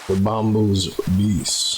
The bamboo's beast.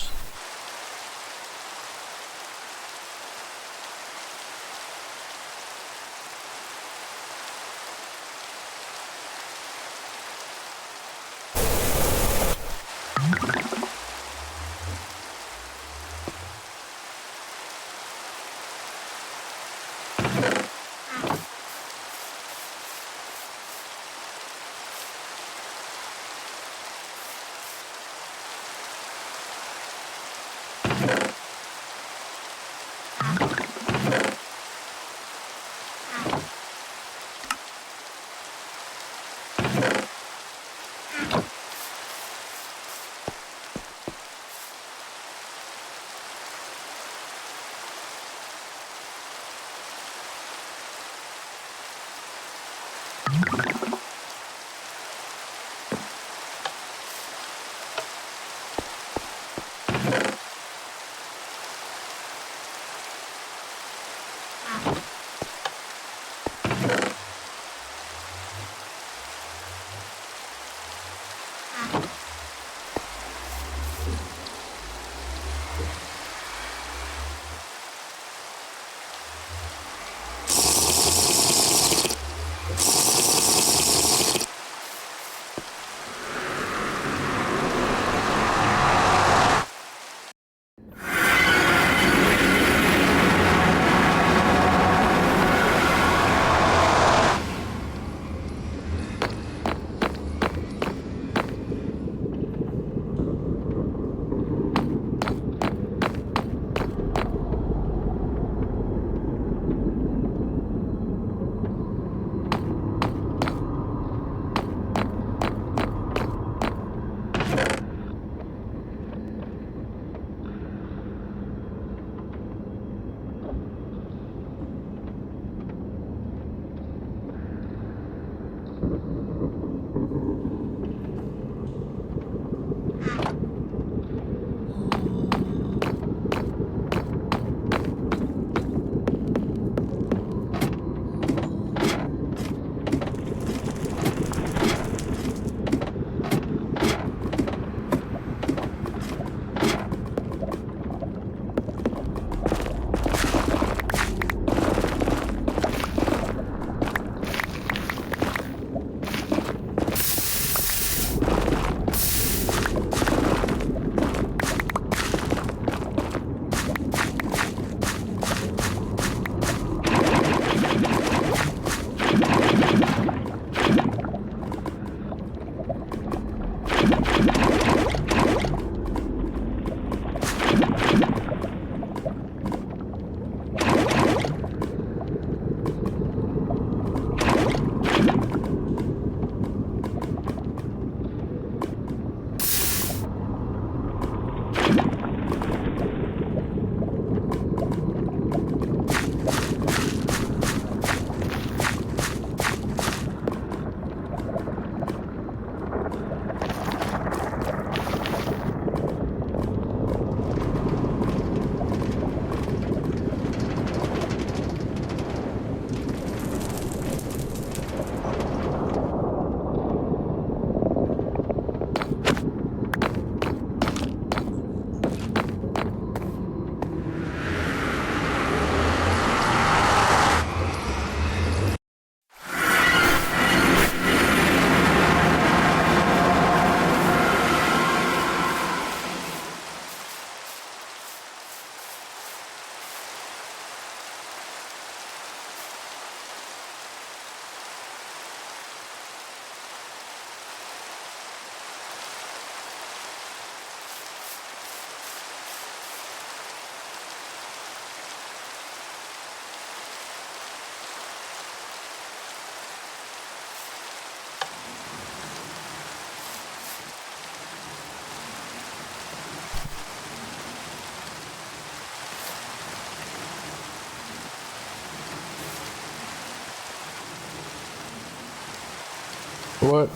What?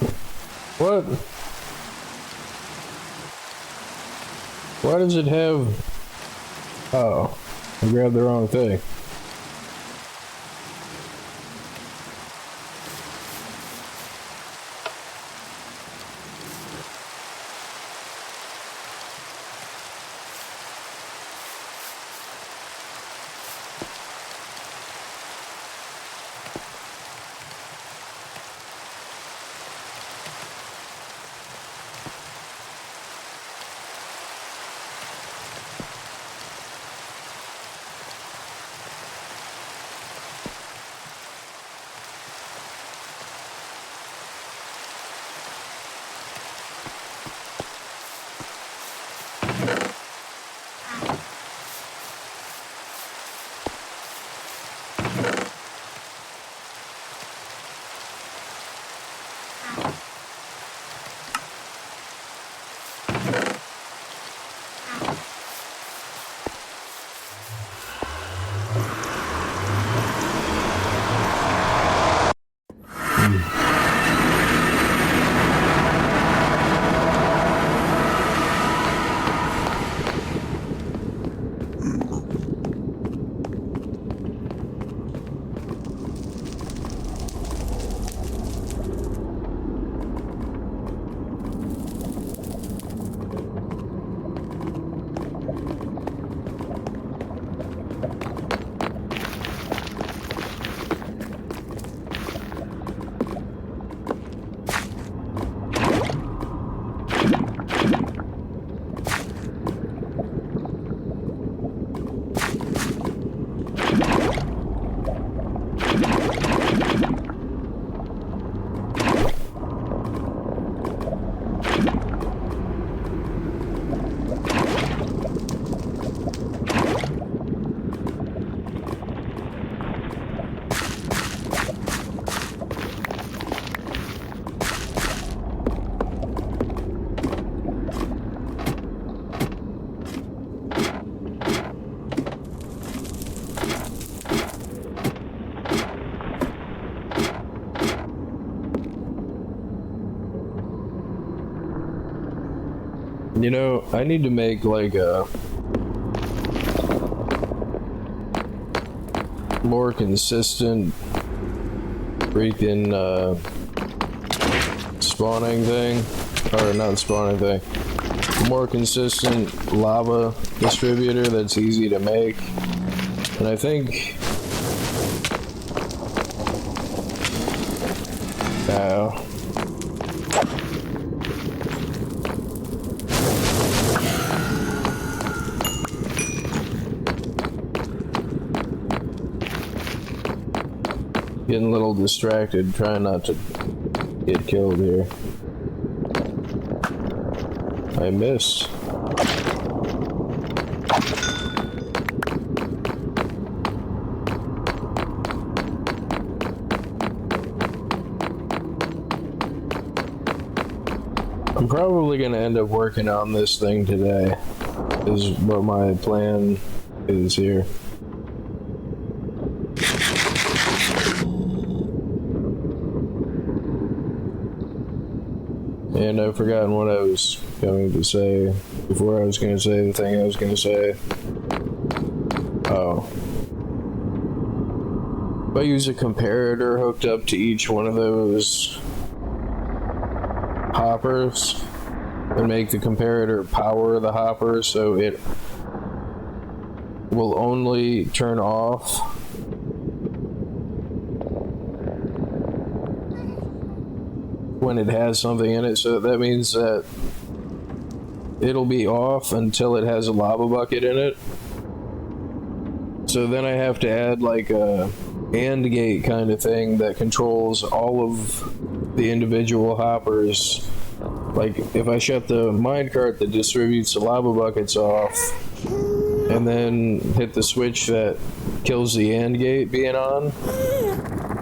What? Why does it have... Oh, I grabbed the wrong thing. You know, I need to make like a more consistent freaking spawning thing, or not spawning thing, more consistent lava distributor that's easy to make. And I think getting a little distracted, trying not to get killed here. I missed. I'm probably gonna end up working on this thing today, is what my plan is here. And I've forgotten what I was going to say before I was going to say the thing I was going to say. Oh. If I use a comparator hooked up to each one of those hoppers and make the comparator power the hopper so it will only turn off when it has something in it, so that means that it'll be off until it has a lava bucket in it. So then I have to add like a AND gate kind of thing that controls all of the individual hoppers. Like if I shut the minecart that distributes the lava buckets off and then hit the switch that kills the AND gate being on,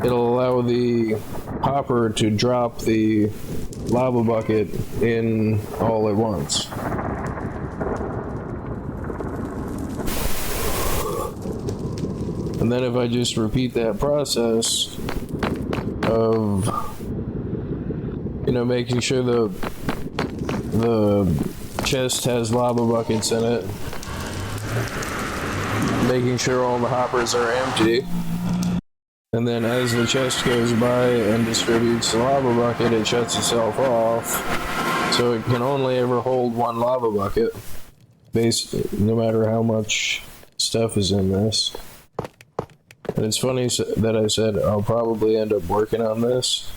it'll allow the hopper to drop the lava bucket in all at once. And then if I just repeat that process of You know, making sure the chest has lava buckets in it, making sure all the hoppers are empty, and then as the chest goes by and distributes the lava bucket, it shuts itself off, so it can only ever hold one lava bucket, no matter how much stuff is in this. And it's funny that I said I'll probably end up working on this,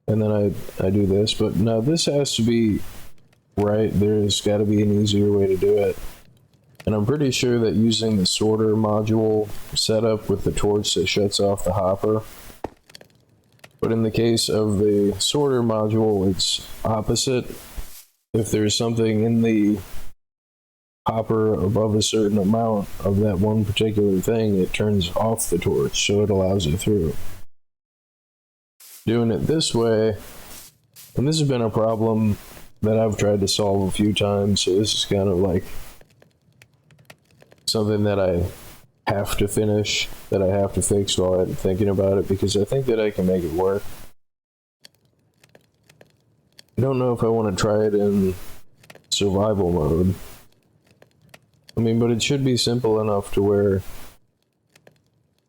and then I do this, but no, this has to be right. There's got to be an easier way to do it. And I'm pretty sure that using the sorter module setup with the torch that shuts off the hopper. But in the case of the sorter module, it's opposite. If there's something in the hopper above a certain amount of that one particular thing, it turns off the torch, so it allows it through. Doing it this way, and this has been a problem that I've tried to solve a few times, so this is kind of like something that I have to finish, that I have to fix while I'm thinking about it, because I think that I can make it work. I don't know if I want to try it in survival mode. I mean, but it should be simple enough to where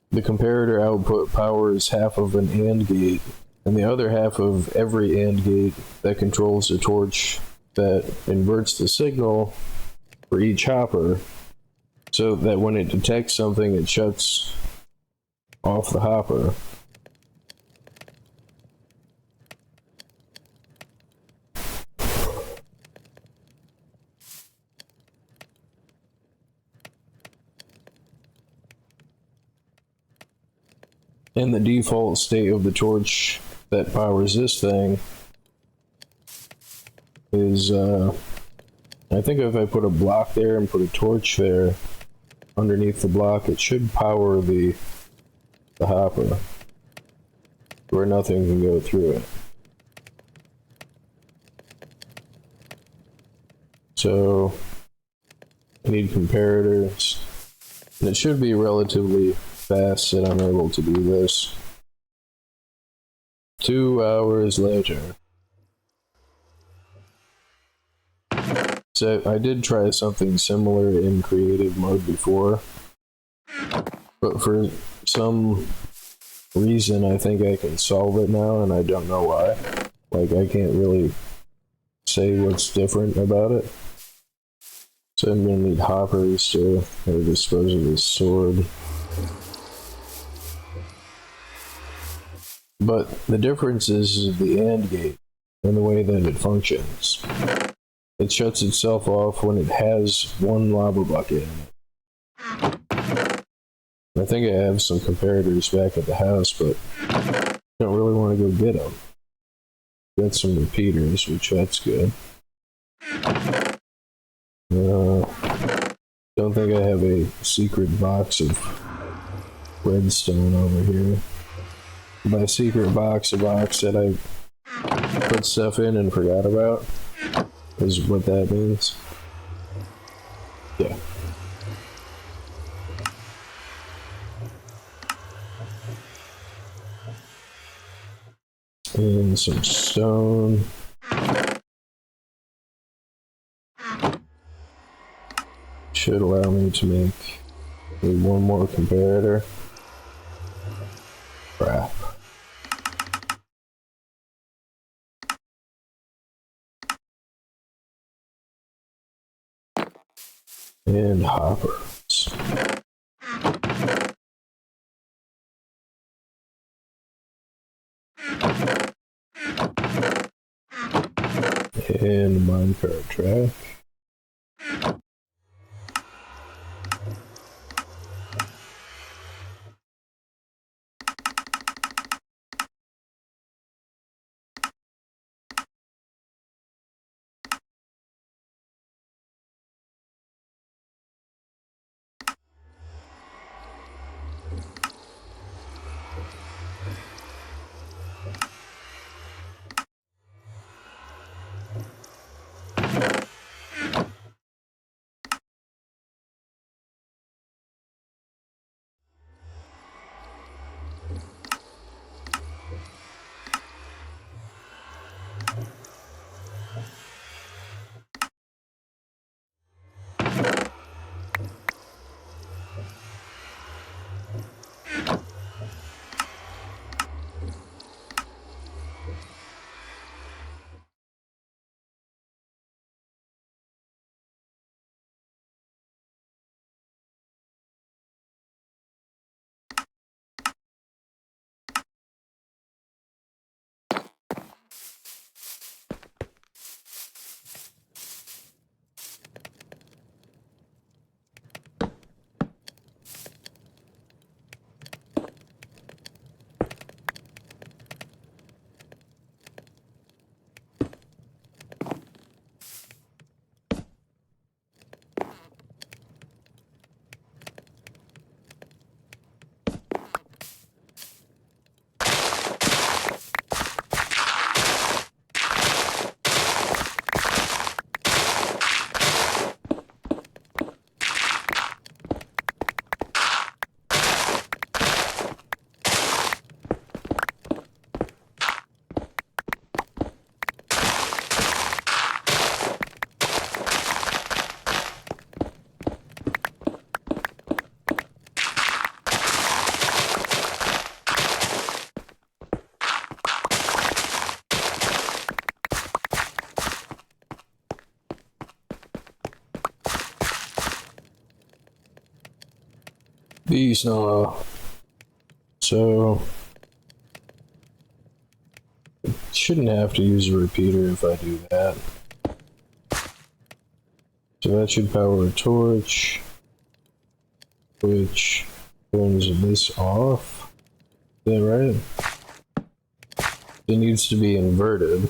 the comparator output powers half of an AND gate, and the other half of every AND gate that controls the torch that inverts the signal for each hopper, so that when it detects something, it shuts off the hopper. And the default state of the torch that powers this thing is, I think if I put a block there and put a torch there underneath the block, it should power the hopper where nothing can go through it. So I need comparators, and it should be relatively fast that I'm able to do this. 2 hours later. So I did try something similar in creative mode before, but for some reason I think I can solve it now, and I don't know why. Like, I can't really say what's different about it. So I'm gonna need hoppers to dispose of this sword. But the difference is the AND gate and the way that it functions. It shuts itself off when it has one lava bucket in it. I think I have some comparators back at the house, but I don't really want to go get them. Got some repeaters, which that's good. Don't think I have a secret box of redstone over here. By secret box, a box that I put stuff in and forgot about, is what that means. Yeah. And some stone. Should allow me to make one more comparator. Crap. And hoppers. And minecart track. These, so shouldn't have to use a repeater if I do that. So that should power a torch, which turns this off. Is that right? It needs to be inverted.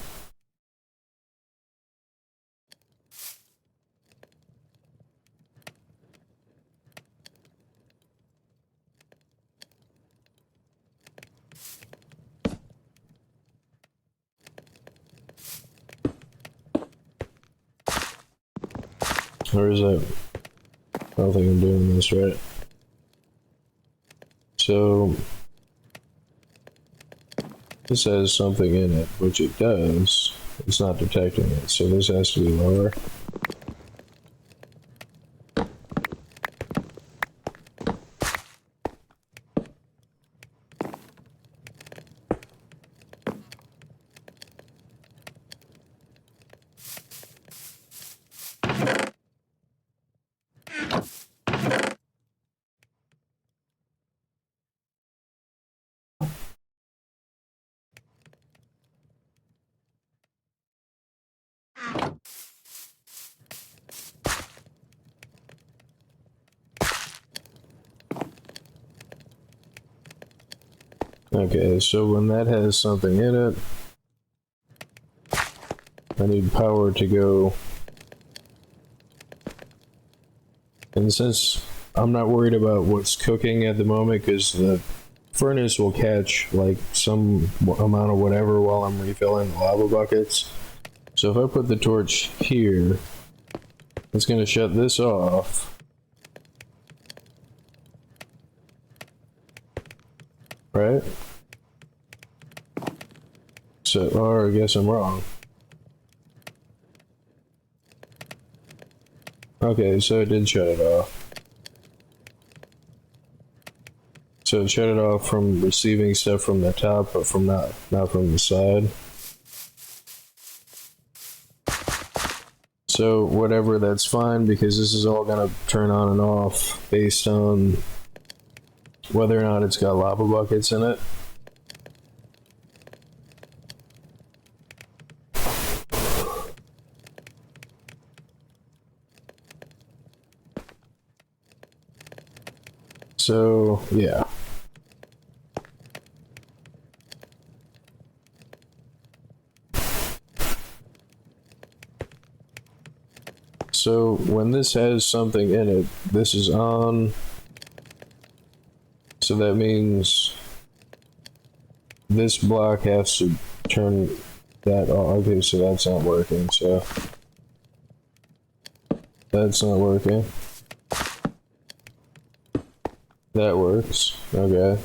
Or is that? I don't think I'm doing this right. So this has something in it, which it does. It's not detecting it, so this has to be lower. Okay, so when that has something in it, I need power to go. And since I'm not worried about what's cooking at the moment, because the furnace will catch like some amount of whatever while I'm refilling the lava buckets. So if I put the torch here, it's going to shut this off. Right? So, or I guess I'm wrong. Okay, so it did shut it off. So it shut it off from receiving stuff from the top, but from not from the side. So whatever, that's fine, because this is all gonna turn on and off based on whether or not it's got lava buckets in it. So, yeah. So, when this has something in it, this is on. So that means this block has to turn that on. Okay, so that's not working, so that's not working. That works. Okay.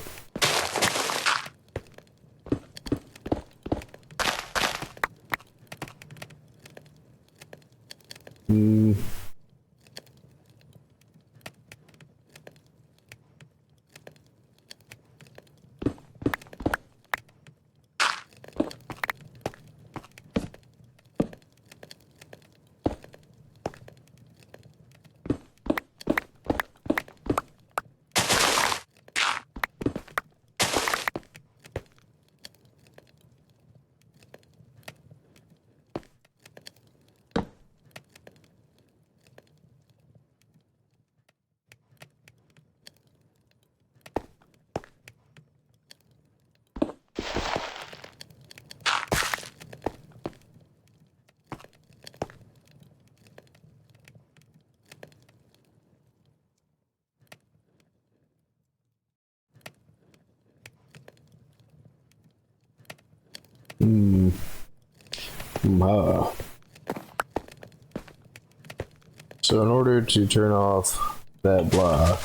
So in order to turn off that block,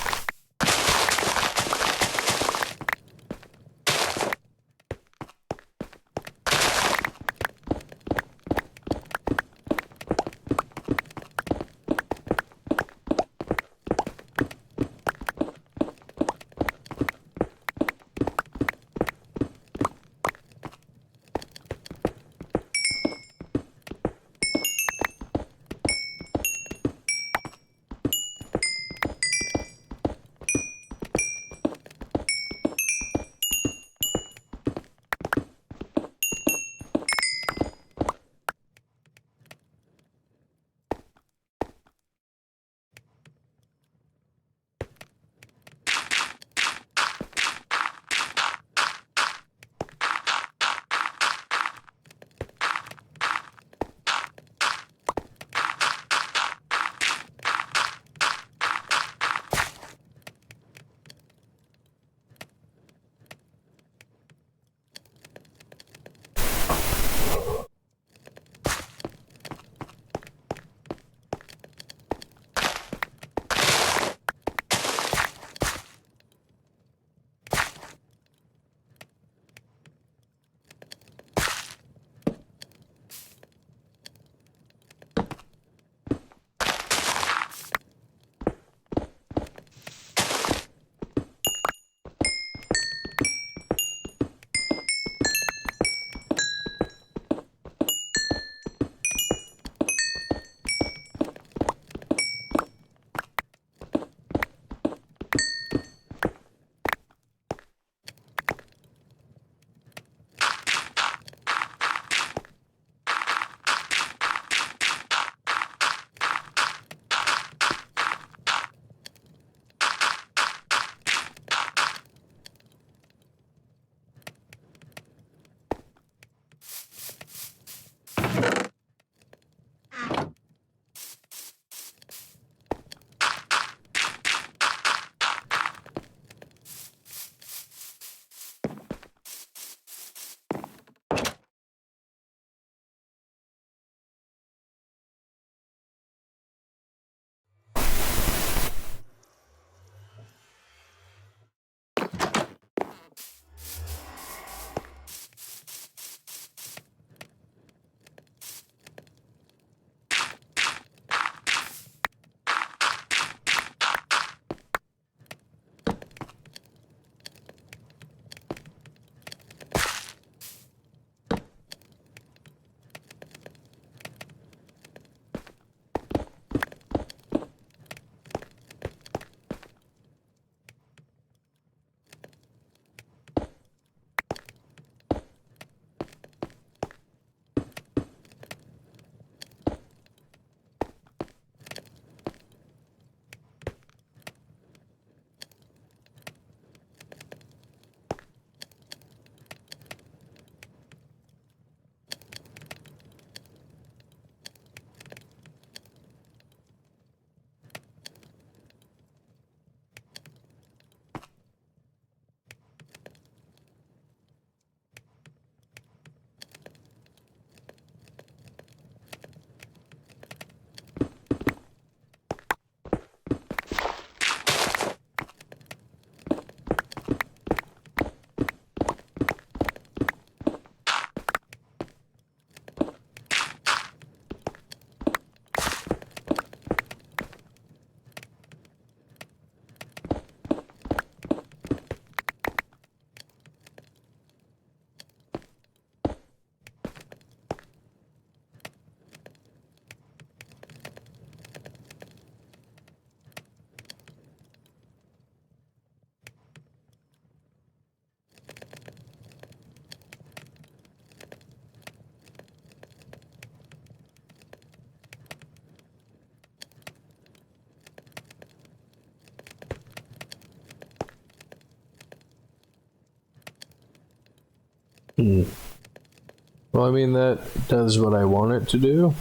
Well, I mean, that does what I want it to do.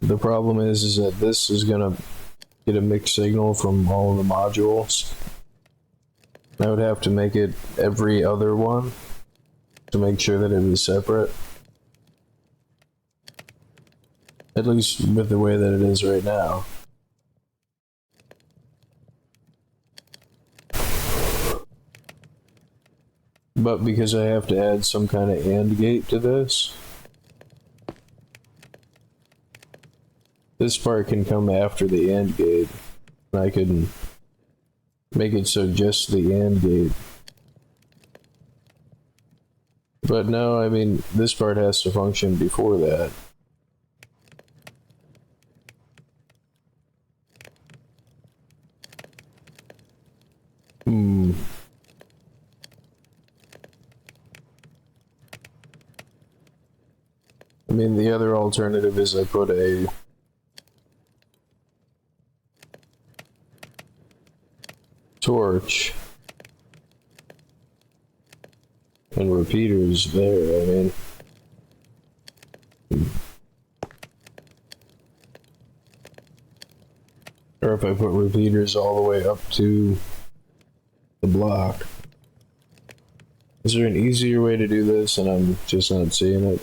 The problem is that this is gonna get a mixed signal from all of the modules. I would have to make it every other one to make sure that it was separate. At least with the way that it is right now. But because I have to add some kind of AND gate to this, this part can come after the AND gate. And I can make it so just the AND gate. But no, I mean, this part has to function before that. I mean, the other alternative is I put a torch and repeaters there. I mean, or if I put repeaters all the way up to the block. Is there an easier way to do this and I'm just not seeing it?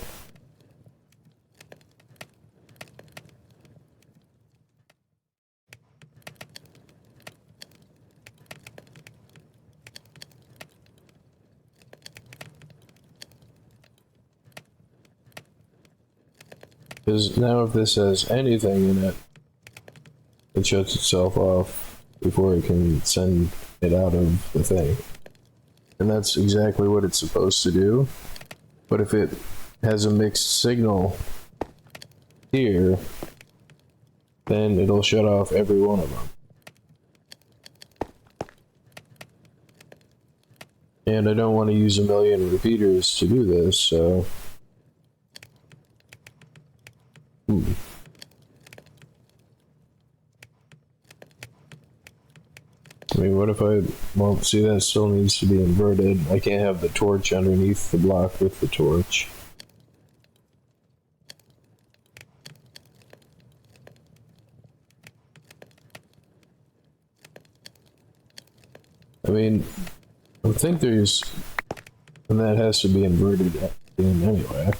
Because now if this has anything in it, it shuts itself off before it can send it out of the thing. And that's exactly what it's supposed to do. But if it has a mixed signal here, then it'll shut off every one of them. And I don't want to use a million repeaters to do this, so... I mean, what if I... Well, see, that still needs to be inverted. I can't have the torch underneath the block with the torch. I mean, I think there's... And that has to be inverted in anyway.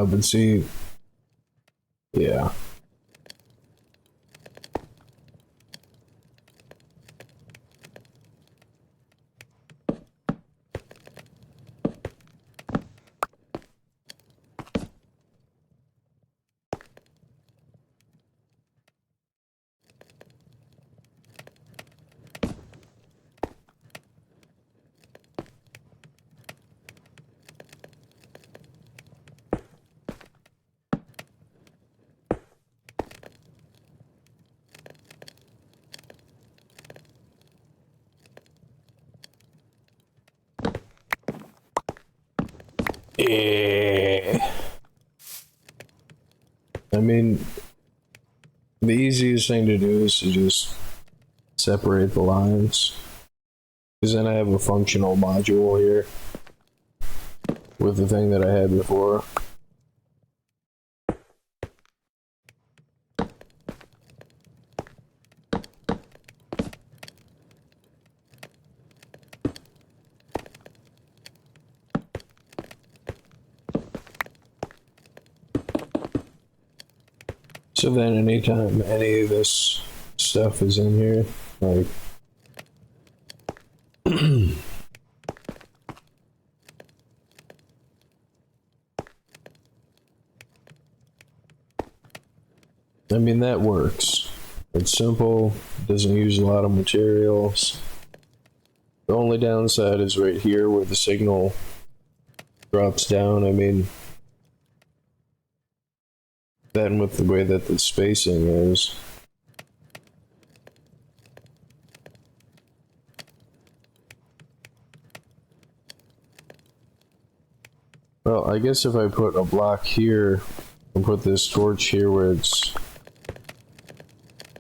But see, yeah. I mean, the easiest thing to do is to just separate the lines. Because then I have a functional module here with the thing that I had before. So then anytime any of this stuff is in here, like I mean, that works. It's simple, doesn't use a lot of materials. The only downside is right here where the signal drops down. I mean, that and with the way that the spacing is. Well, I guess if I put a block here and put this torch here where it's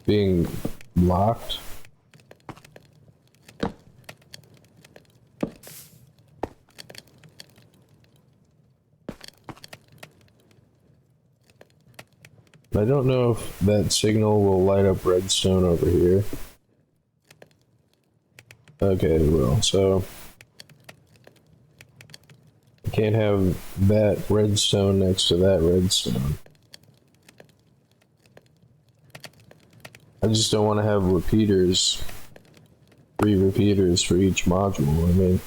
being locked. I don't know if that signal will light up redstone over here. Okay, it will. So I can't have that redstone next to that redstone. I just don't want to have repeaters, 3 repeaters for each module. I mean,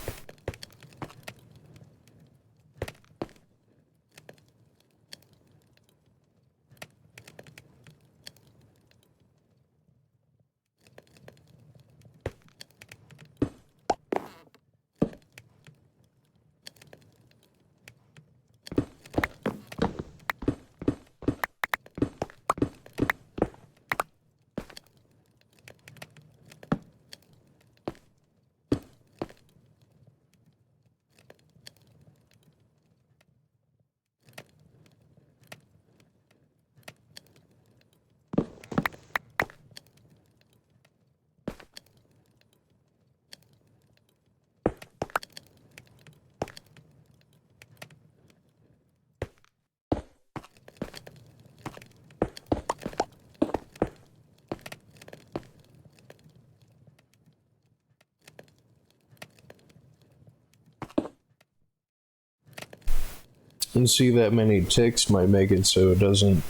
and see that many ticks might make it so it doesn't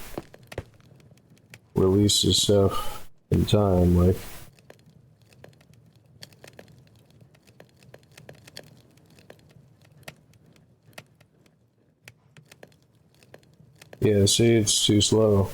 release the stuff in time, like. Yeah, see, it's too slow.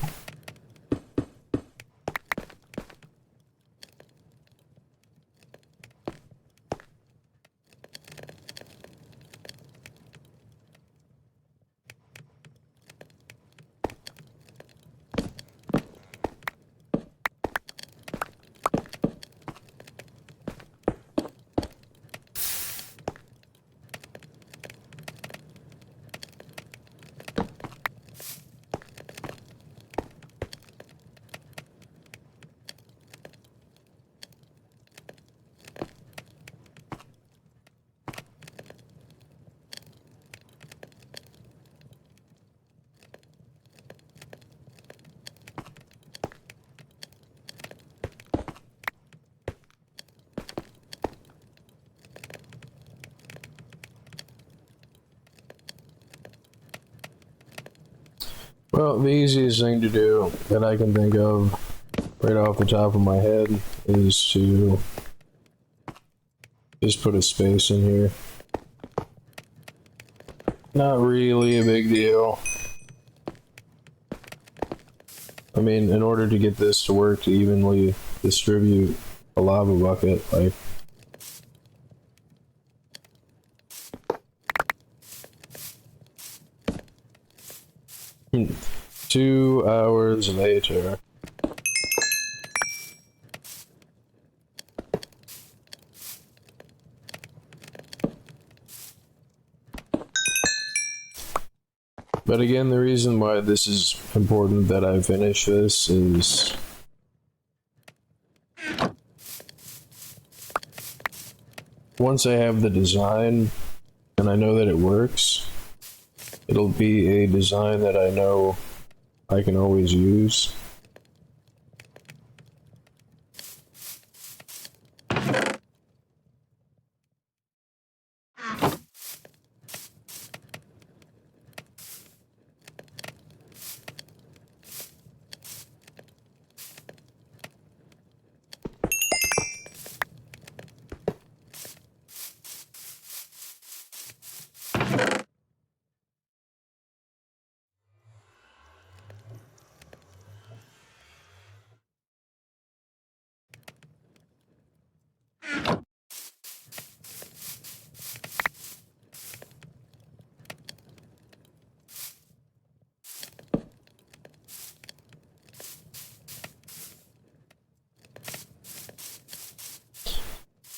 Well, the easiest thing to do that I can think of right off the top of my head is to just put a space in here. Not really a big deal. I mean, in order to get this to work to evenly distribute a lava bucket, like, 2 hours later. But again, the reason why this is important that I finish this is once I have the design and I know that it works, it'll be a design that I know I can always use.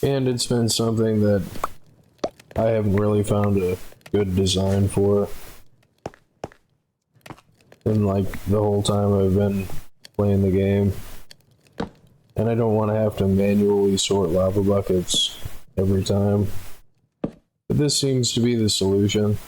And it's been something that I haven't really found a good design for. And like the whole time I've been playing the game. And I don't want to have to manually sort lava buckets every time. But this seems to be the solution.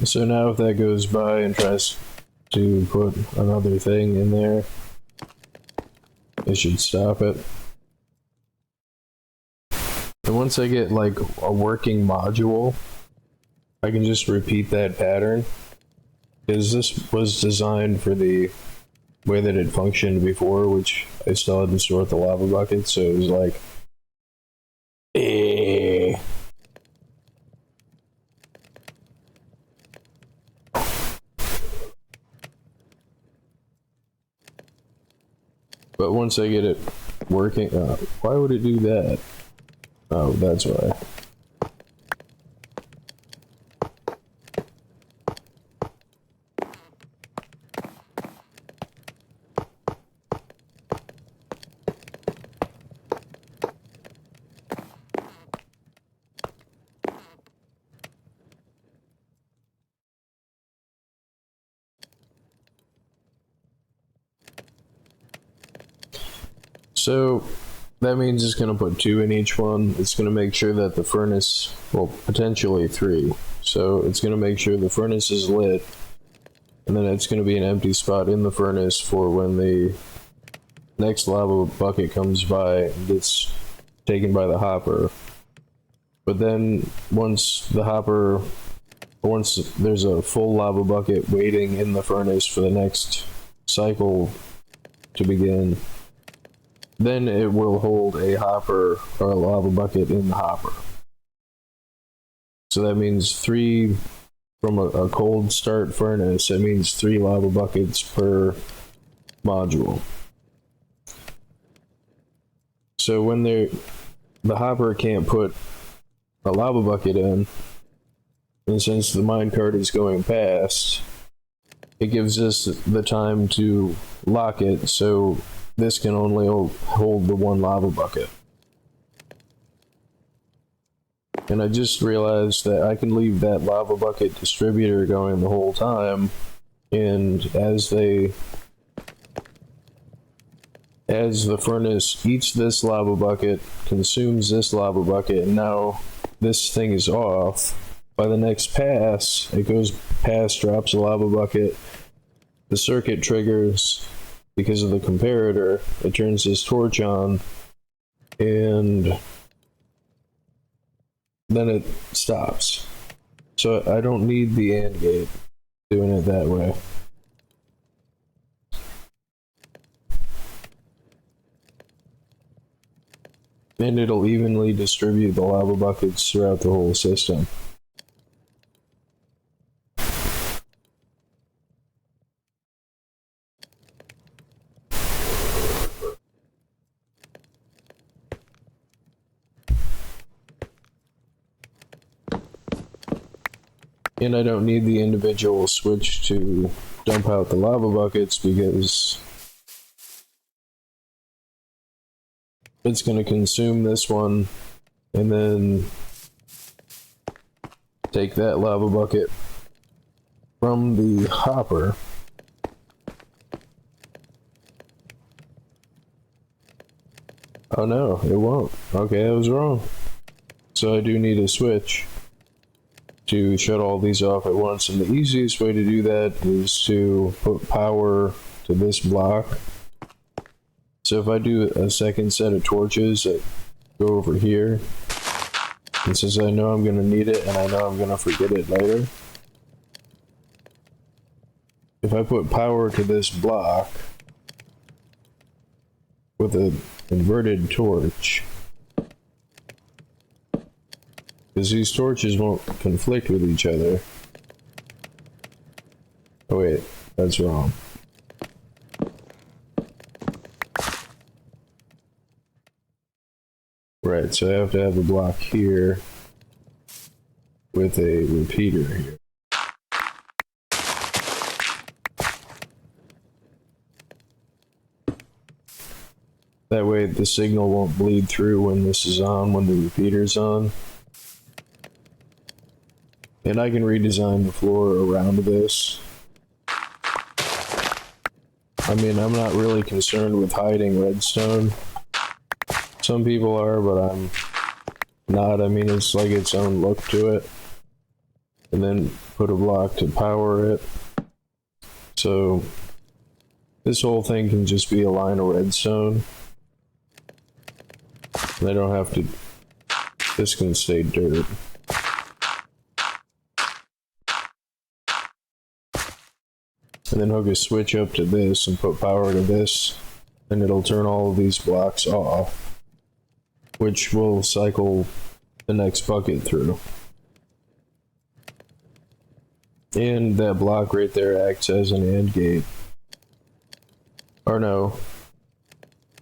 So now if that goes by and tries to put another thing in there, it should stop it. And once I get like a working module, I can just repeat that pattern. Because this was designed for the way that it functioned before, which I still had to sort the lava buckets, so it was like, But once I get it working, why would it do that? Oh, that's why. So that means it's going to put 2 in each one. It's going to make sure that the furnace, well, potentially 3. So it's going to make sure the furnace is lit, and then it's going to be an empty spot in the furnace for when the next lava bucket comes by and gets taken by the hopper. But then once there's a full lava bucket waiting in the furnace for the next cycle to begin, then it will hold a hopper or a lava bucket in the hopper. So that means 3 from a cold start furnace. That means 3 lava buckets per module. So when the hopper can't put a lava bucket in, and since the minecart is going past, it gives us the time to lock it, so this can only hold the 1 lava bucket. And I just realized that I can leave that lava bucket distributor going the whole time, and as the furnace eats this lava bucket, consumes this lava bucket, and now this thing is off, by the next pass, it goes past, drops a lava bucket, the circuit triggers because of the comparator, it turns this torch on, and then it stops. So I don't need the AND gate doing it that way. And it'll evenly distribute the lava buckets throughout the whole system. And I don't need the individual switch to dump out the lava buckets because it's going to consume this one and then take that lava bucket from the hopper. Oh no, it won't. Okay, I was wrong. So I do need a switch. to shut all these off at once, and the easiest way to do that is to put power to this block. So if I do a second set of torches that go over here, and since I know I'm going to need it and I know I'm going to forget it later, if I put power to this block with an inverted torch, because these torches won't conflict with each other. Oh wait, that's wrong. Right, so I have to have a block here with a repeater here. That way the signal won't bleed through when this is on, when the repeater's on. And I can redesign the floor around this. I mean, I'm not really concerned with hiding redstone. Some people are, but I'm not. I mean, it's like its own look to it. And then put a block to power it. So this whole thing can just be a line of redstone. And I don't have to, this can stay dirt. And then hook a switch up to this and put power to this, and it'll turn all of these blocks off, which will cycle the next bucket through. And that block right there acts as an AND gate. Or no,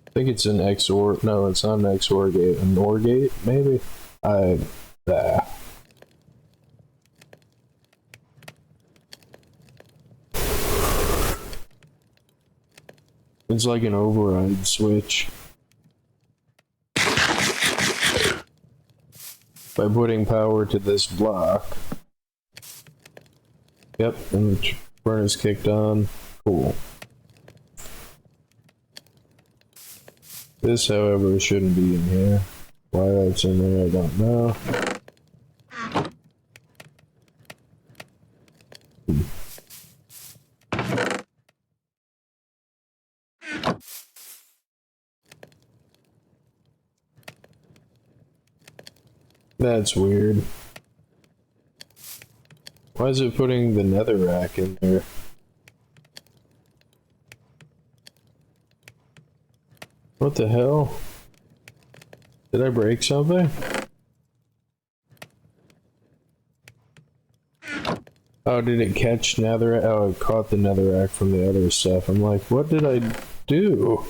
I think it's an XOR, no, it's not an XOR gate, an OR gate, maybe? It's like an override switch. By putting power to this block. Yep, and the furnace kicked on. Cool. This, however, shouldn't be in here. Why that's in there, I don't know. That's weird. Why is it putting the netherak in there? What the hell? Did I break something? Oh, did it catch netherak? Oh, it caught the netherak from the other stuff. I'm like, what did I do?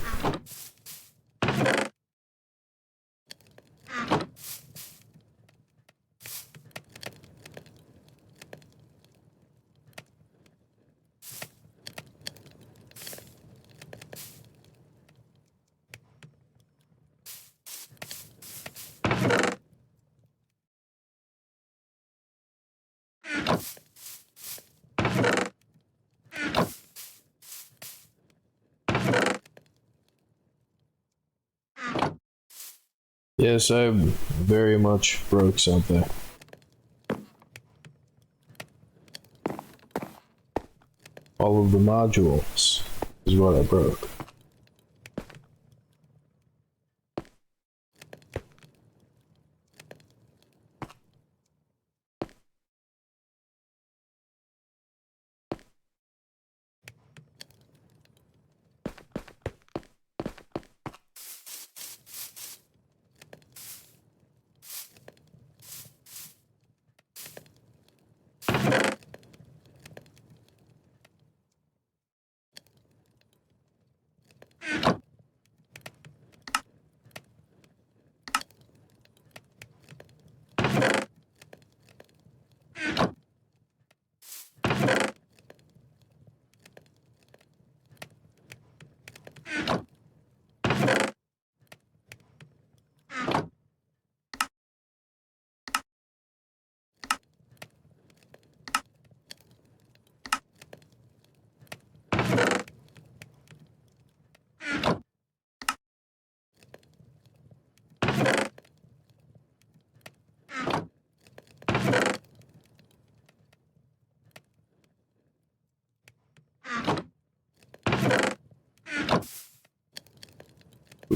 Yes, I very much broke something. All of the modules is what I broke.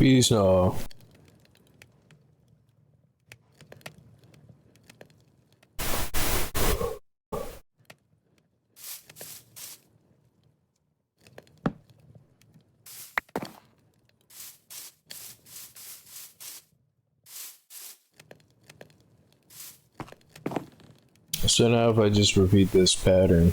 Peace now. So now if I just repeat this pattern.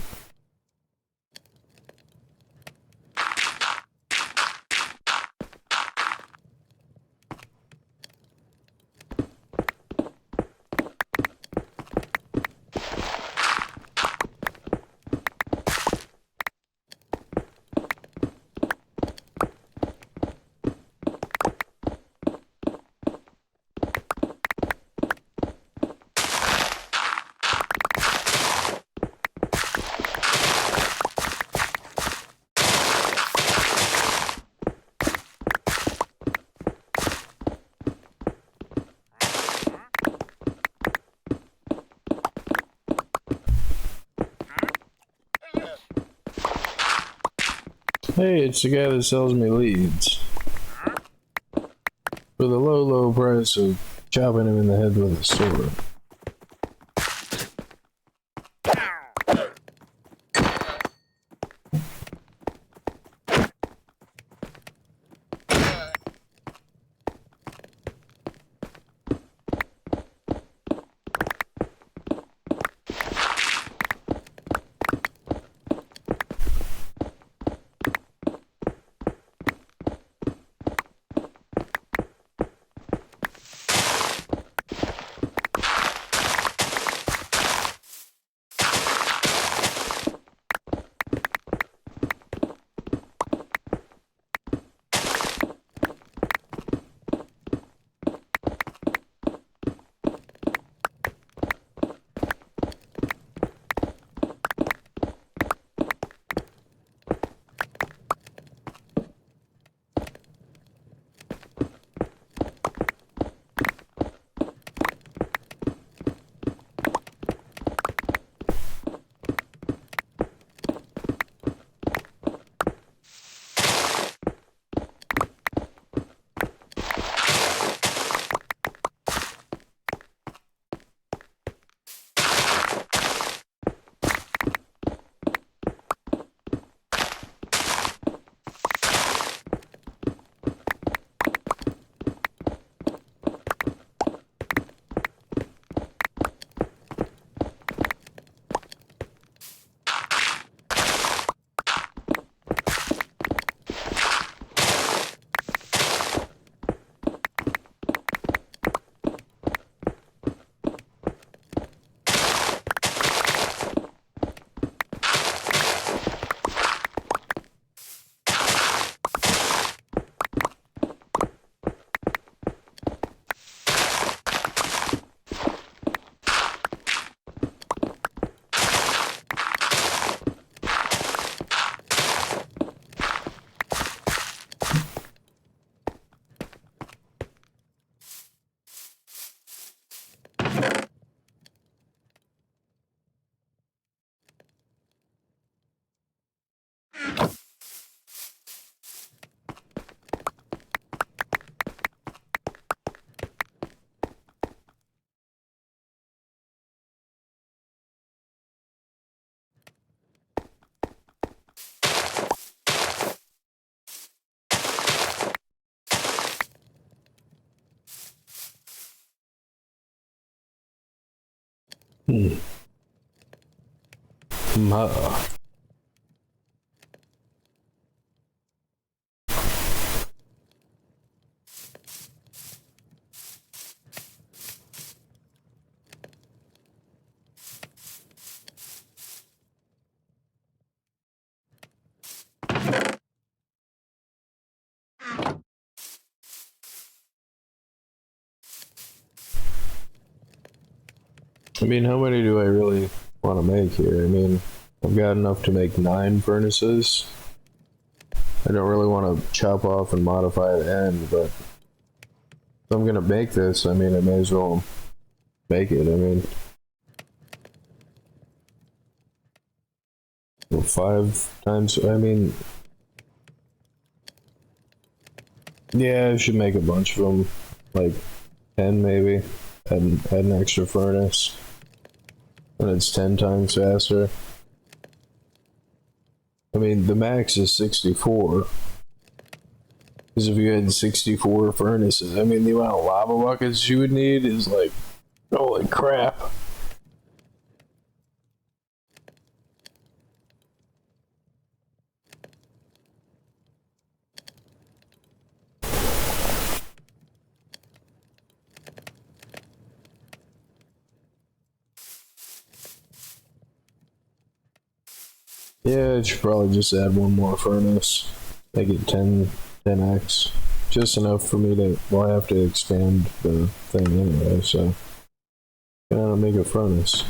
Hey, it's the guy that sells me leads. For the low, low price of chopping him in the head with a sword. I mean, how many do I really want to make here? I mean, I've got enough to make 9 furnaces. I don't really want to chop off and modify the end, but if I'm gonna make this, I mean, I may as well make it. I mean, well, 5 times, I mean, Yeah, I should make a bunch of them, like 10 maybe. Add an extra furnace, and it's 10 times faster. I mean, the max is 64. Because if you had 64 furnaces, I mean, the amount of lava buckets you would need is like, holy crap. Yeah, I should probably just add one more furnace. Make it 10x. Just enough for me to, well, I have to expand the thing anyway, so. Make a furnace.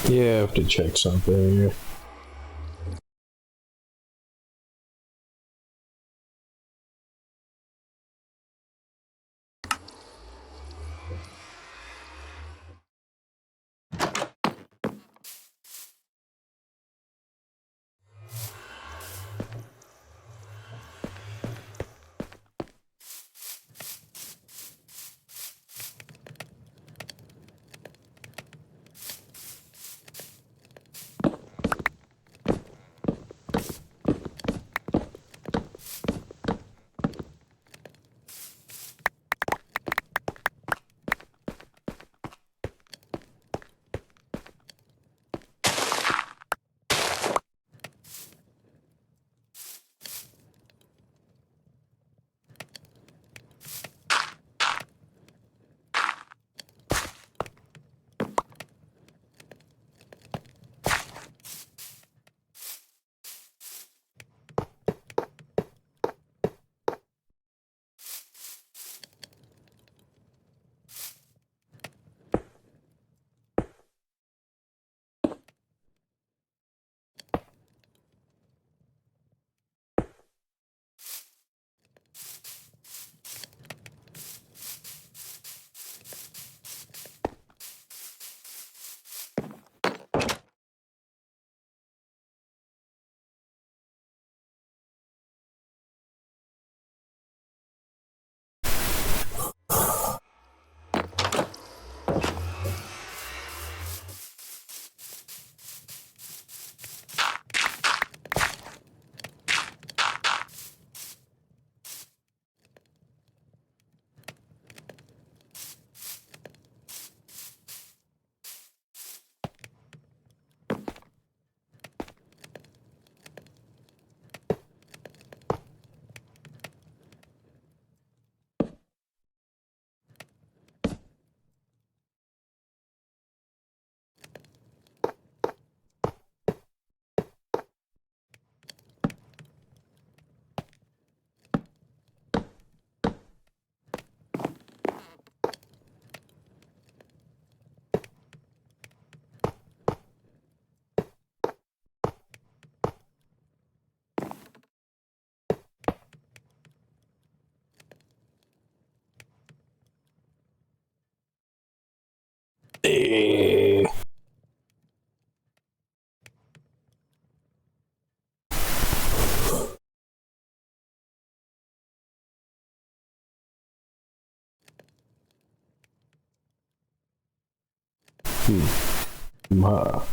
Yeah, I have to check something here. Ma.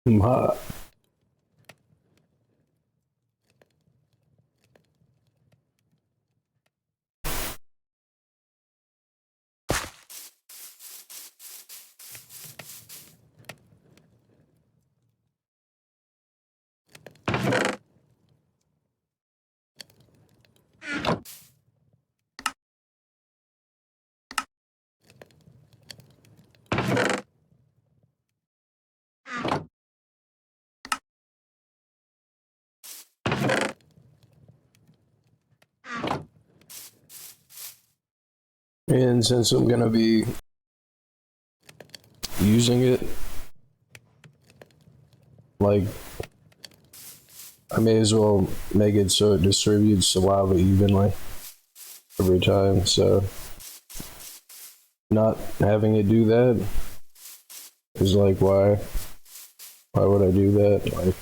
Ma. And since I'm gonna be using it, like, I may as well make it so it distributes the lava evenly every time, so not having it do that is like, why would I do that? Like,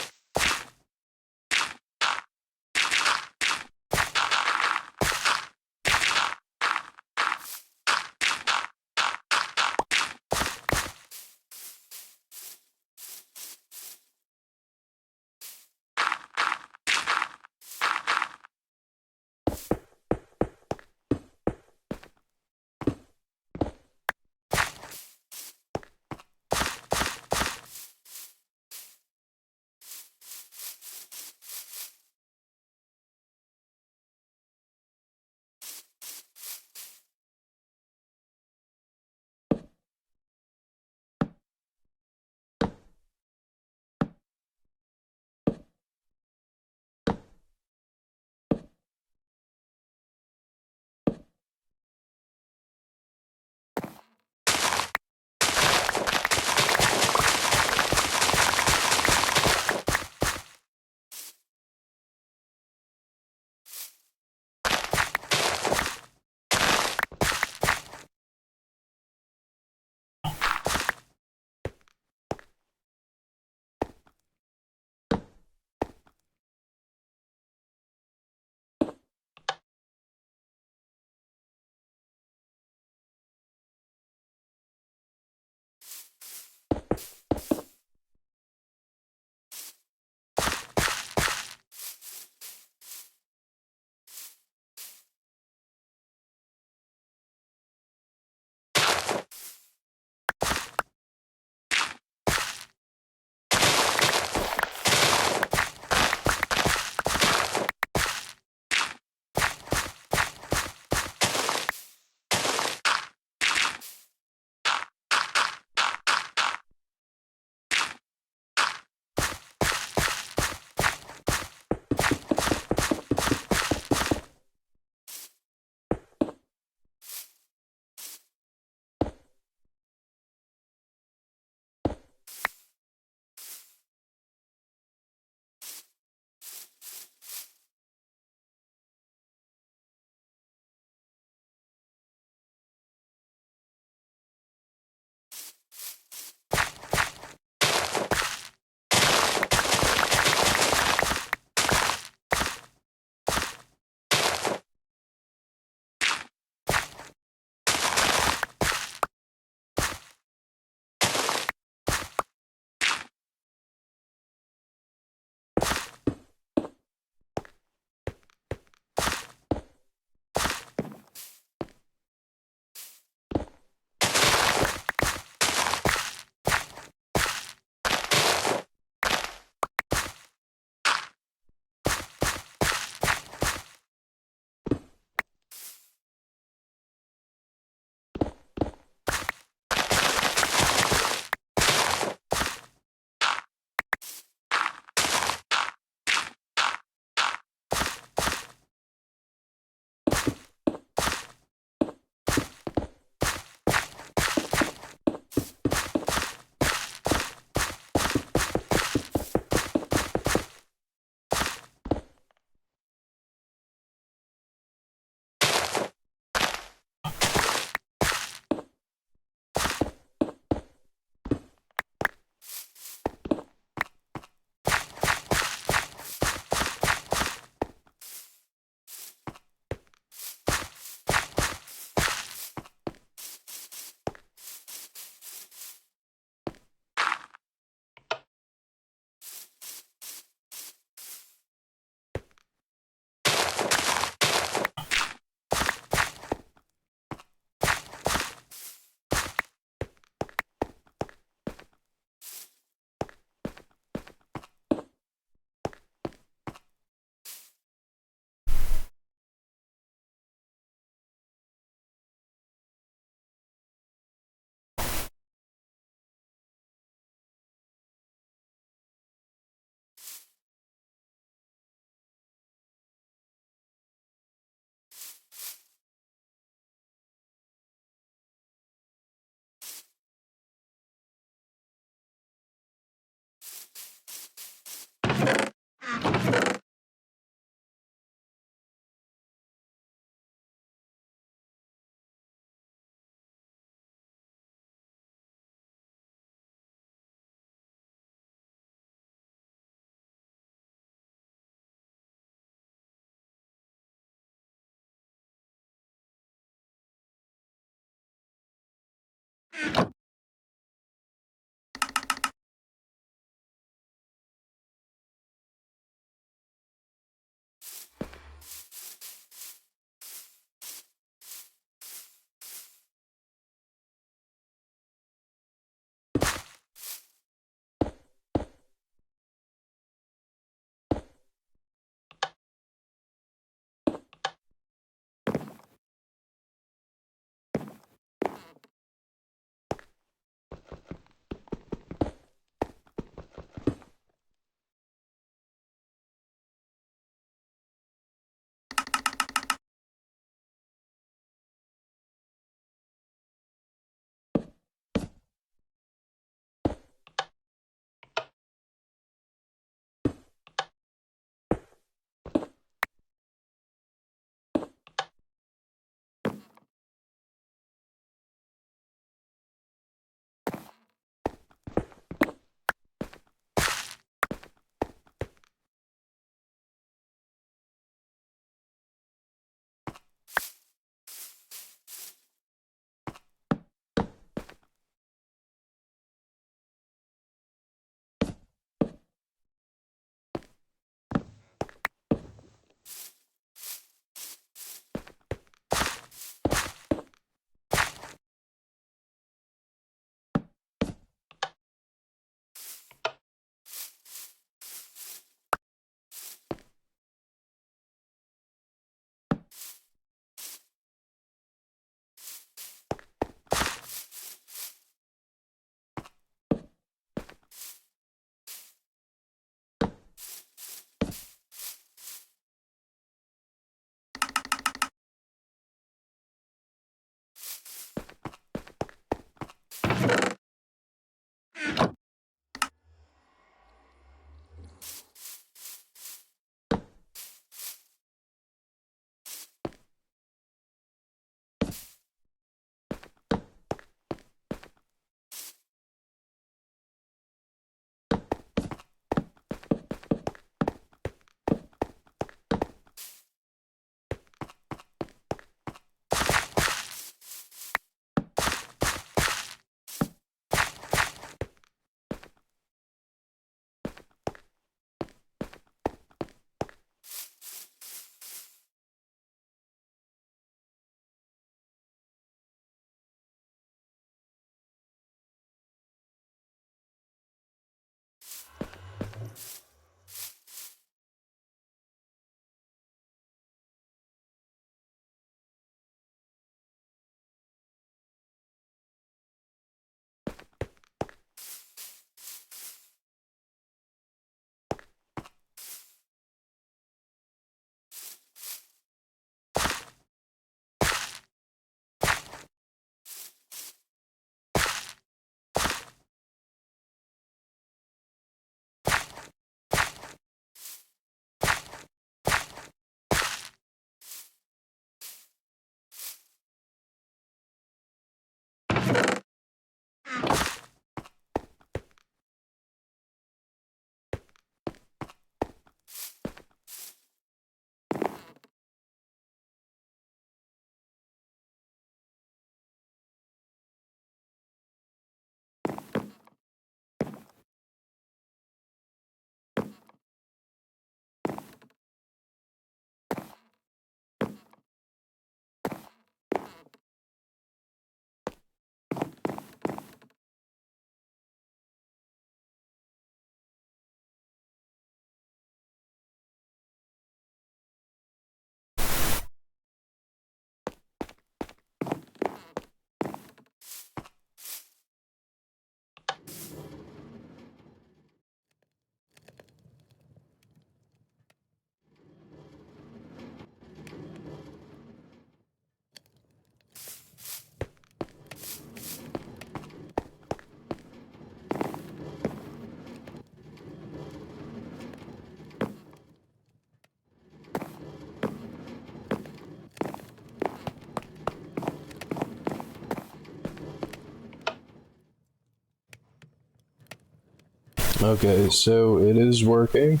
Okay, so it is working.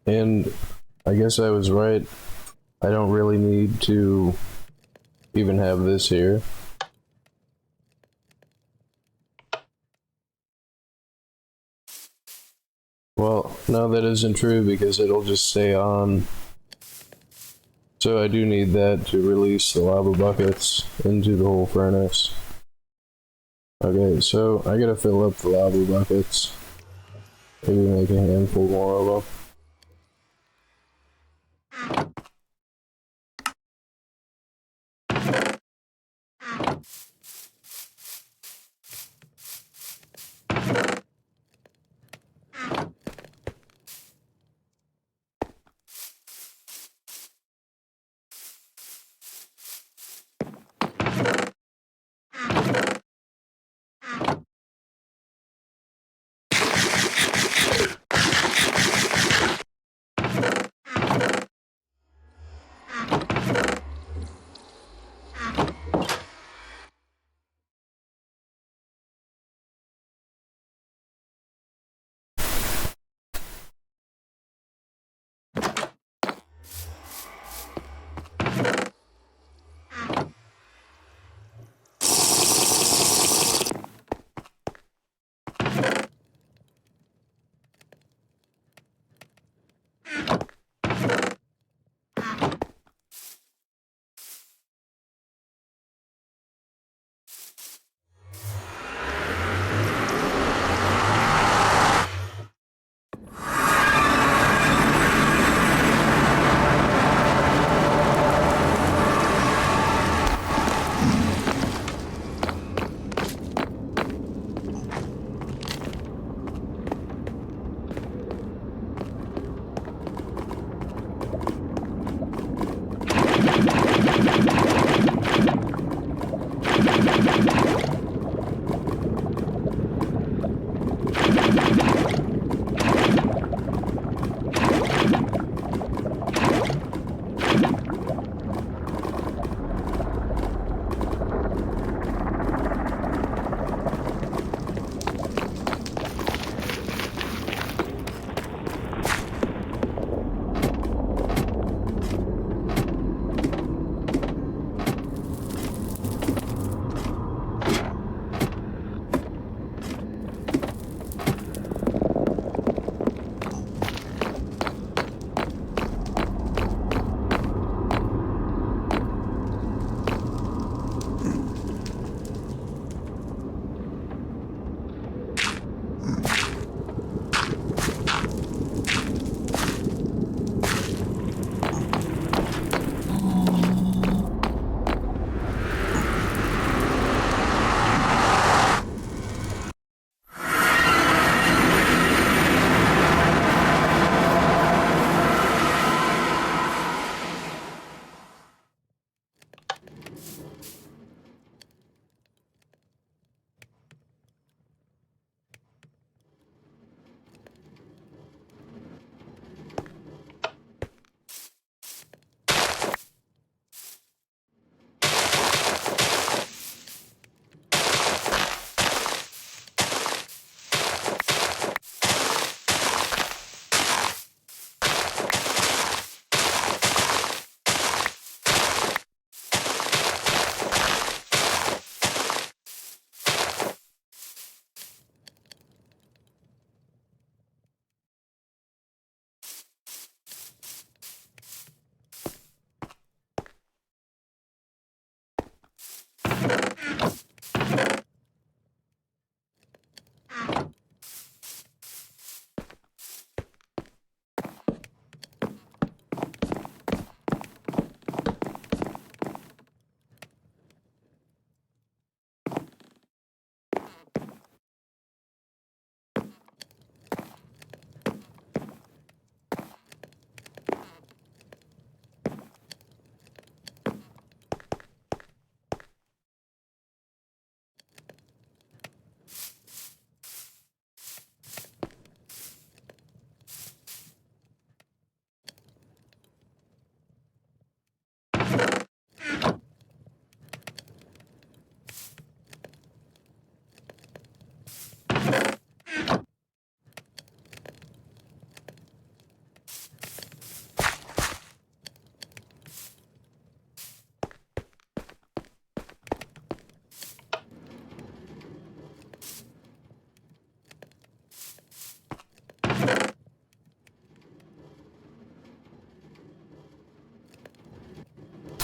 And I guess I was right. I don't really need to even have this here. no, that isn't true because it'll just stay on. So I do need that to release the lava buckets into the whole furnace. Okay, so I gotta fill up the lava buckets. Maybe make a handful more of them.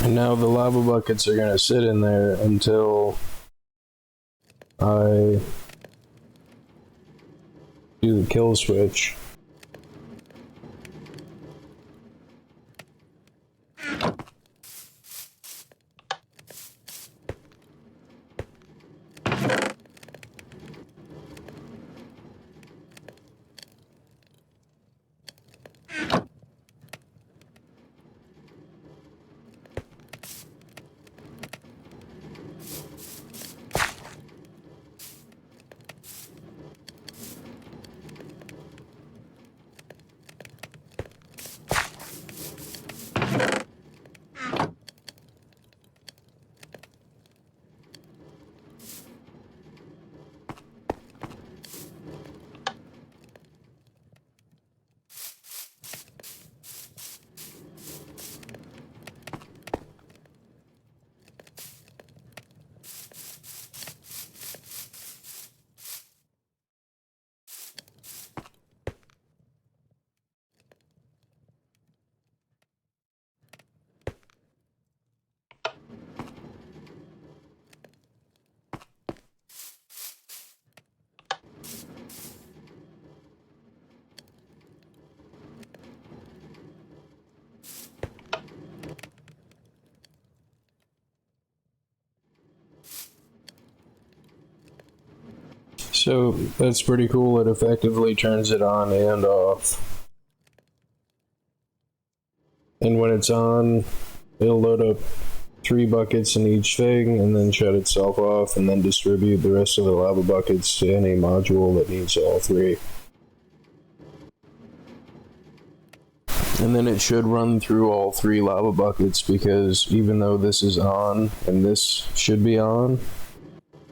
And now the lava buckets are gonna sit in there until I do the kill switch. So that's pretty cool. It effectively turns it on and off. And when it's on, it'll load up 3 buckets in each thing and then shut itself off and then distribute the rest of the lava buckets to any module that needs all 3. And then it should run through all 3 lava buckets, because even though this is on and this should be on,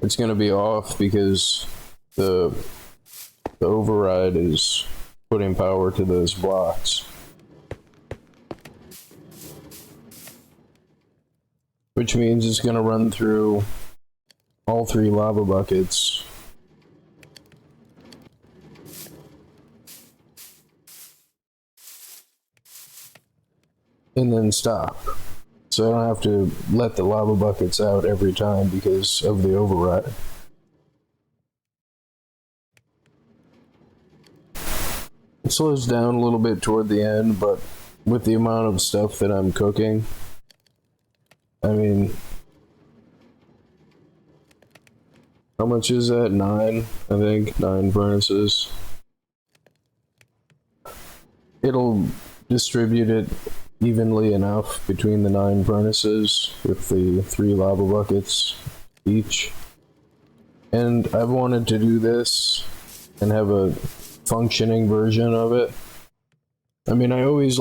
it's going to be off because the override is putting power to those blocks. Which means it's going to run through all 3 lava buckets. And then stop. So I don't have to let the lava buckets out every time because of the override. It slows down a little bit toward the end, but with the amount of stuff that I'm cooking, I mean, how much is that? 9, I think. 9 furnaces. It'll distribute it evenly enough between the 9 furnaces with the 3 lava buckets each. And I've wanted to do this and have a functioning version of it. I mean, I always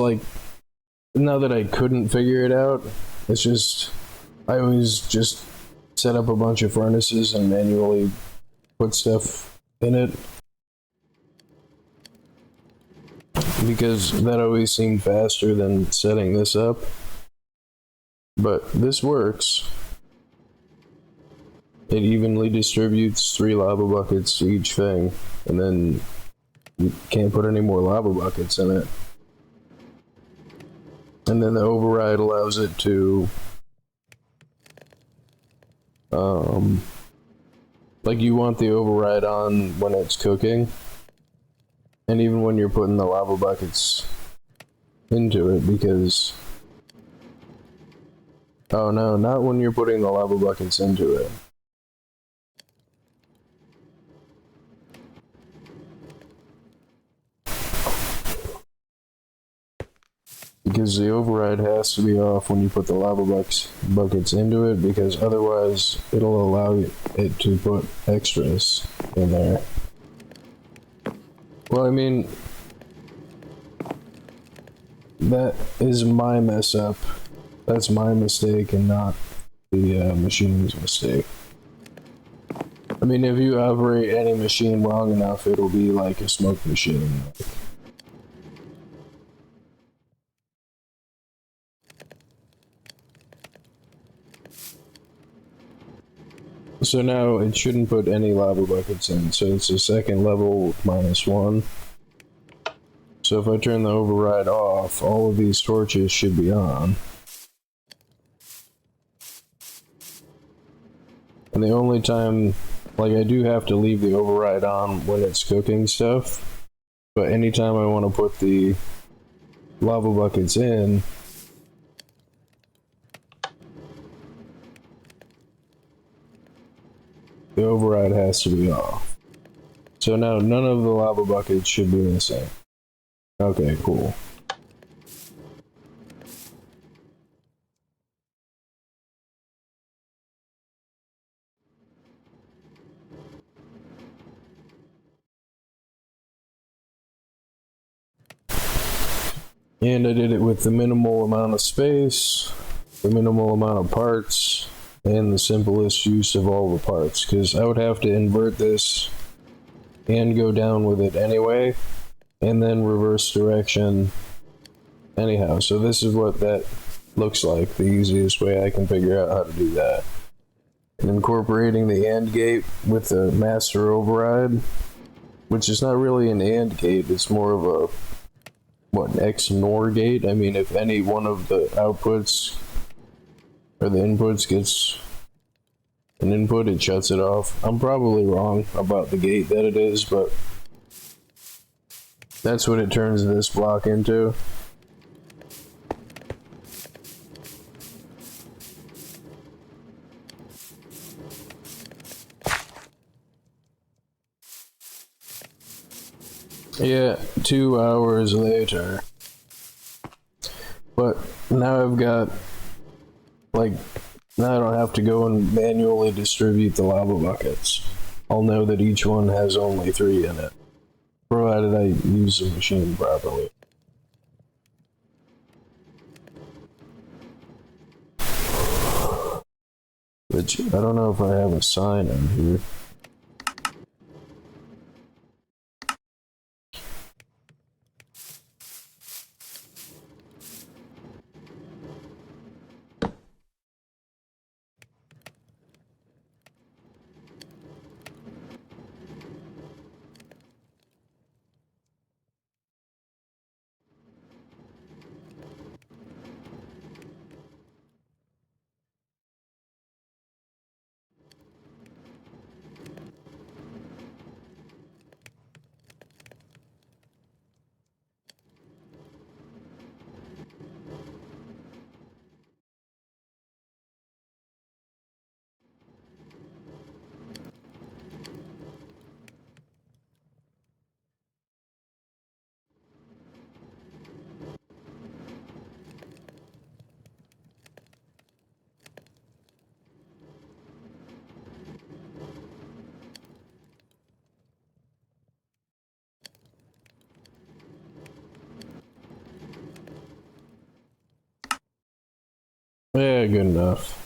now that I couldn't figure it out, it's just, I always just set up a bunch of furnaces and manually put stuff in it, because that always seemed faster than setting this up. But this works. It evenly distributes 3 lava buckets to each thing, and then you can't put any more lava buckets in it. And then the override allows it to like, you want the override on when it's cooking, and even when you're putting the lava buckets into it, because oh no, not when you're putting the lava buckets into it. Because the override has to be off when you put the lava buckets into it, because otherwise it'll allow it to put extras in there. Well, I mean, that is my mess up. That's my mistake and not the machine's mistake. I mean, if you operate any machine wrong enough, it'll be like a smoke machine. So now it shouldn't put any lava buckets in, so it's a second level with -1. So if I turn the override off, all of these torches should be on. And the only time, like, I do have to leave the override on when it's cooking stuff, but anytime I want to put the lava buckets in, the override has to be off. So now none of the lava buckets should be missing. Okay, cool. And I did it with the minimal amount of space, the minimal amount of parts, and the simplest use of all the parts, because I would have to invert this and go down with it anyway, and then reverse direction anyhow. So this is what that looks like, the easiest way I can figure out how to do that. And incorporating the AND gate with the master override, which is not really an AND gate, it's more of a an XNOR gate. I mean, if any one of the outputs or the inputs gets an input, it shuts it off. I'm probably wrong about the gate that it is, but that's what it turns this block into. Yeah, 2 hours later. But now I've got, like, now I don't have to go and manually distribute the lava buckets. I'll know that each one has only 3 in it, provided I use the machine properly. Which, I don't know if I have a sign on here. Yeah, good enough.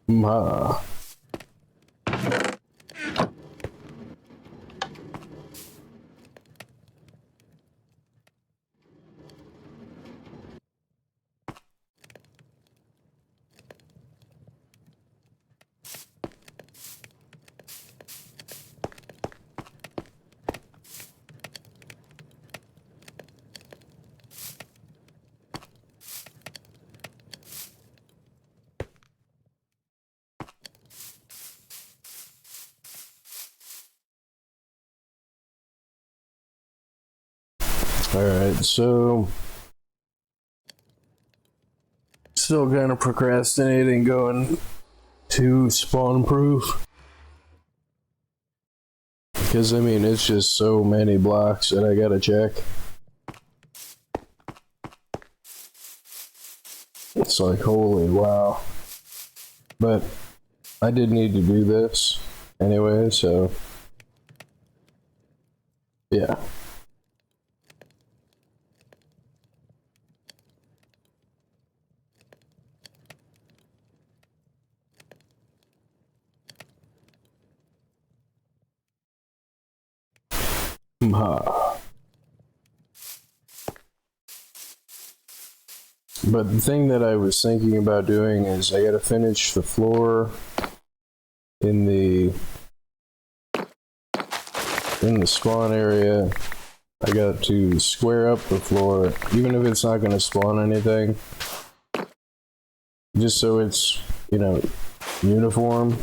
Ma. Alright, so still kind of procrastinating going to spawn proof. Because I mean, it's just so many blocks that I gotta check. It's like, holy wow. But I did need to do this anyway, so yeah. But the thing that I was thinking about doing is I gotta finish the floor in the spawn area. I got to square up the floor, even if it's not gonna spawn anything, just so it's, you know, uniform.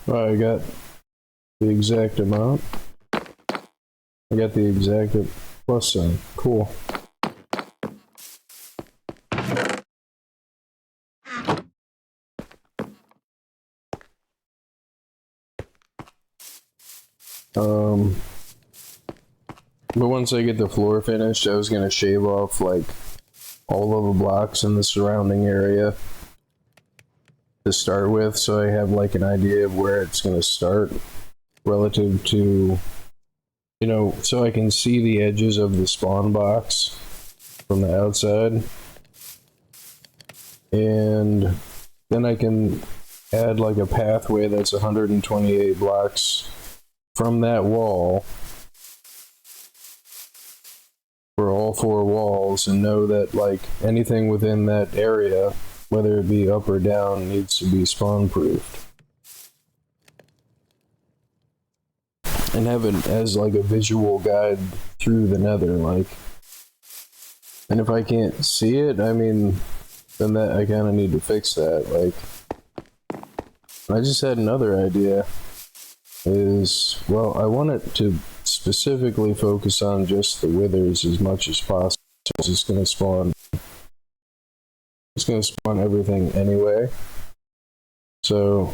I got the exact amount. I got the exact plus sign. Cool. But once I get the floor finished, I was gonna shave off like all of the blocks in the surrounding area to start with, so I have like an idea of where it's gonna start relative to, you know, so I can see the edges of the spawn box from the outside. And then I can add like a pathway that's 128 blocks from that wall for all 4 walls, and know that like anything within that area, whether it be up or down, needs to be spawn proofed. And have it as like a visual guide through the nether, like. And if I can't see it, I mean, then that I kind of need to fix that. Like, I just had another idea. Is, well, I want it to specifically focus on just the withers as much as possible. It's just gonna spawn. It's gonna spawn everything anyway. So,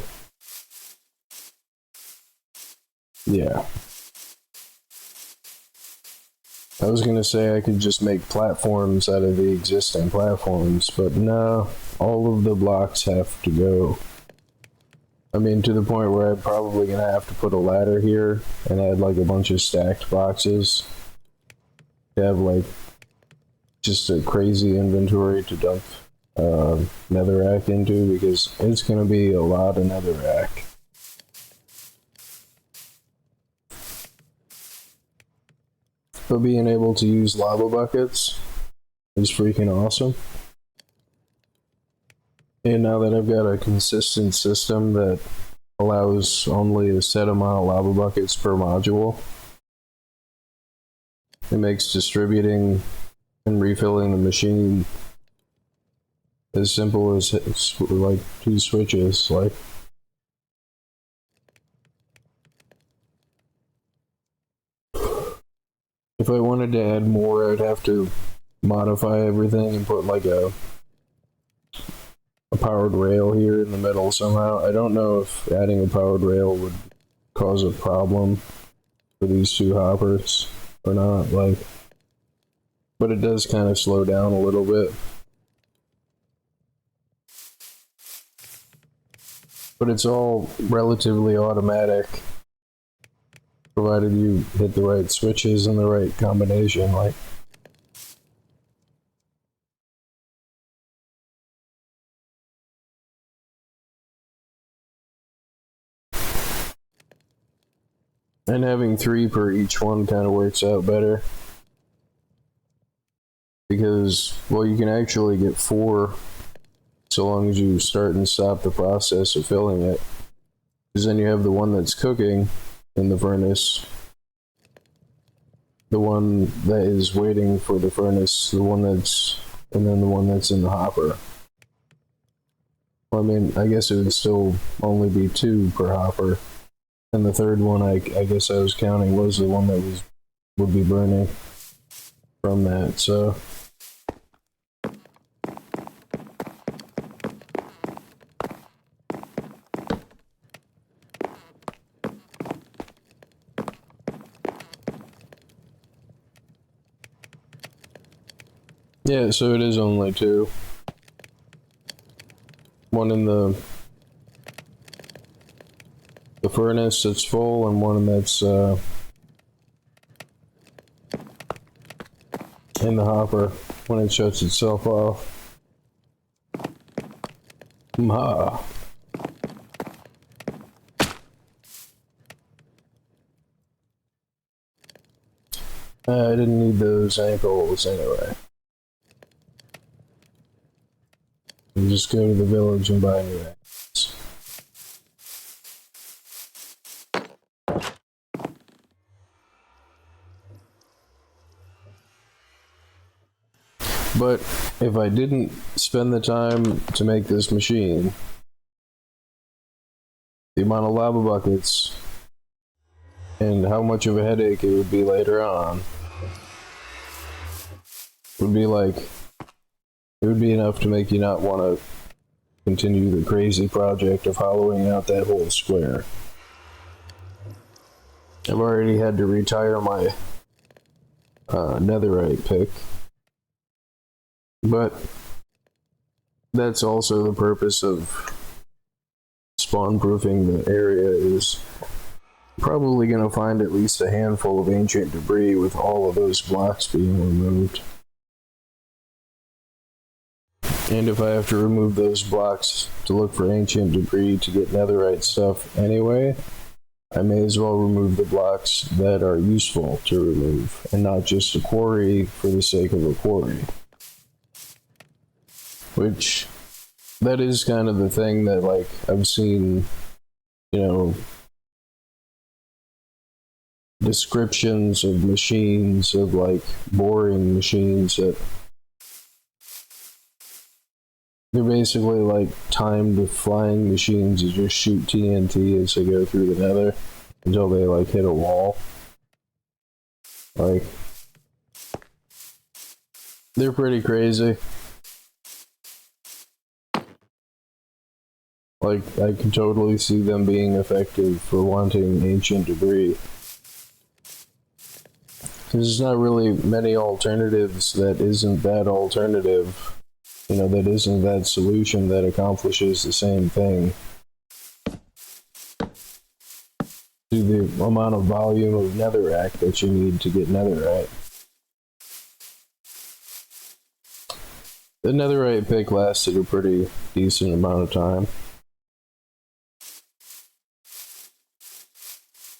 yeah. I was gonna say I could just make platforms out of the existing platforms, but no, all of the blocks have to go. I mean, to the point where I'm probably gonna have to put a ladder here and add like a bunch of stacked boxes to have like just a crazy inventory to dump netherak into, because it's gonna be a lot of netherak. But being able to use lava buckets is freaking awesome. And now that I've got a consistent system that allows only a set amount of lava buckets per module, it makes distributing and refilling the machine as simple as like 2 switches. Like, if I wanted to add more, I'd have to modify everything and put like a powered rail here in the middle somehow. I don't know if adding a powered rail would cause a problem for these 2 hoppers or not, like, but it does kind of slow down a little bit. But it's all relatively automatic, provided you hit the right switches and the right combination, like. And having 3 per each one kind of works out better. Because, well, you can actually get 4 so long as you start and stop the process of filling it. Because then you have the one that's cooking in the furnace, the one that is waiting for the furnace, the one that's, and then the one that's in the hopper. Well, I mean, I guess it would still only be 2 per hopper. And the third one, I guess I was counting, was the one that would be burning from that, so. Yeah, so it is only 2. One in the furnace that's full, and one that's in the hopper when it shuts itself off. I didn't need those ankles anyway. You just go to the village and buy new ankles. But if I didn't spend the time to make this machine, the amount of lava buckets and how much of a headache it would be later on would be like, it would be enough to make you not want to continue the crazy project of hollowing out that whole square. I've already had to retire my netherite pick. But that's also the purpose of spawn-proofing the area, is probably going to find at least a handful of ancient debris with all of those blocks being removed. And if I have to remove those blocks to look for ancient debris to get netherite stuff anyway, I may as well remove the blocks that are useful to remove, and not just a quarry for the sake of a quarry. Which, that is kind of the thing that, like, I've seen, you know, descriptions of machines, of, like, boring machines that they're basically like timed flying machines that just shoot TNT as they go through the nether until they, like, hit a wall. Like, they're pretty crazy. Like, I can totally see them being effective for wanting ancient debris. there's not really many alternatives that isn't that alternative. You know, that isn't that solution that accomplishes the same thing. To the amount of volume of netherak that you need to get netherite. The netherite pick lasted a pretty decent amount of time.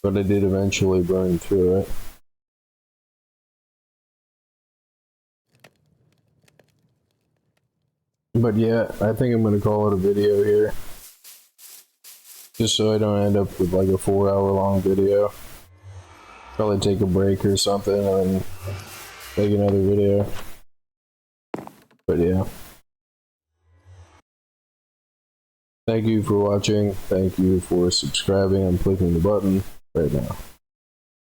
But I did eventually burn through it. But yeah, I think I'm gonna call it a video here. Just so I don't end up with like a 4-hour long video. Probably take a break or something and then make another video. But yeah. Thank you for watching. Thank you for subscribing. I'm clicking the button right now.